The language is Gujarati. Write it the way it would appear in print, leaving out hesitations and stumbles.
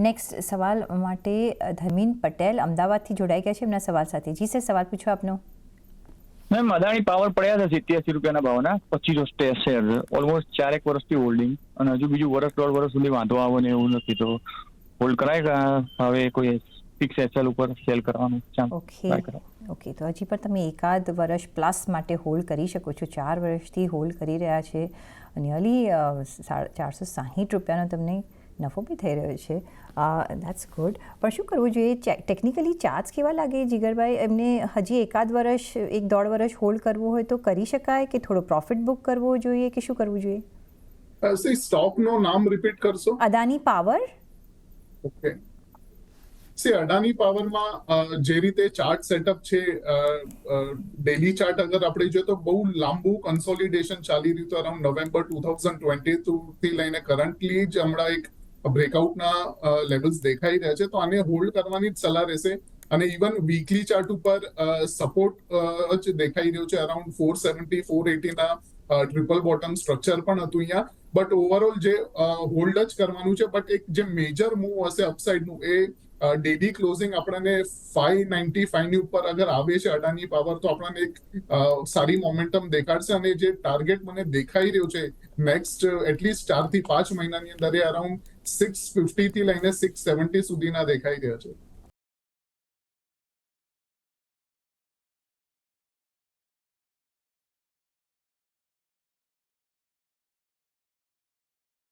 નેક્સ્ટ સવાલ માટે ધર્મીન પટેલ અમદાવાદથી જોડાઈ ગયા છે એમના સવાલ સાથે. જી સર, સવાલ પૂછો આપનો. મેમ, અદાણી પાવર પડ્યા છે 87 રૂપિયાના ભાવના 25 શેર, ઓલમોસ્ટ 4 વર્ષથી હોલ્ડિંગ, અને હજુ બીજું વર્ષ 1.5 વર્ષ સુધી વાંધો આવે ને એવું નથી, તો હોલ્ડ કરાય હવે કોઈ ફિક્સ એસએલ ઉપર સેલ કરવાનું ઓકે, તો હજી પણ તમે એકાદ વર્ષ પ્લસ માટે હોલ્ડ કરી શકો છો. 4 વર્ષથી હોલ્ડ કરી રહ્યા છે. નિયરલી 460 રૂપિયાનો તમને નફો બી થઈ રહ્યો છે. That's good. પણ શું કરવું જોઈએ? ટેકનિકલી ચાર્જ કેવા લાગે જીગરભાઈ? એમને હજી એકાદ વર્ષ 1.5 વર્ષ હોલ્ડ કરવું હોય તો કરી શકાય, કે થોડો પ્રોફિટ બુક કરવો જોઈએ, કે શું કરવું જોઈએ? સ્ટોકનું નામ રિપીટ કરશો? અદાની પાવર. ઓકે, અડાની પાવરમાં જે રીતે ચાર્ટ સેટઅપ છે, ડેલી ચાર્ટ અગર આપણે જોઈએ તો બહુ લાંબુ કન્સોલિડેશન ચાલી રહ્યું હતું અરાઉન્ડ નવેમ્બર 2022 થી લઈને કરન્ટલી જ હમણાં એક બ્રેકઆઉટના લેવલ્સ દેખાઈ રહ્યા છે, તો આને હોલ્ડ કરવાની જ સલાહ રહેશે. અને ઇવન વીકલી ચાર્ટ ઉપર સપોર્ટ જ દેખાઈ રહ્યો છે અરાઉન્ડ 470 480 ના ટ્રિપલ બોટમ સ્ટ્રક્ચર પણ હતું અહીંયા. બટ ઓવરઓલ જે હોલ્ડ જ કરવાનું છે. બટ એક જે મેજર મૂવ હશે અપસાઇડનું, એ ડેલી ક્લોઝિંગ આપણને 595 ની ઉપર અગર આવે છે અડાની પાવર, તો આપણને એક સારી મોમેન્ટમ દેખાડશે. અને જે ટાર્ગેટ મને દેખાઈ રહ્યો છે નેક્સ્ટ એટલીસ્ટ 4 થી 5 મહિનાની અંદર, એ અરાઉન્ડ 650 થી લઈને 670 સુધીના દેખાઈ રહ્યા છે.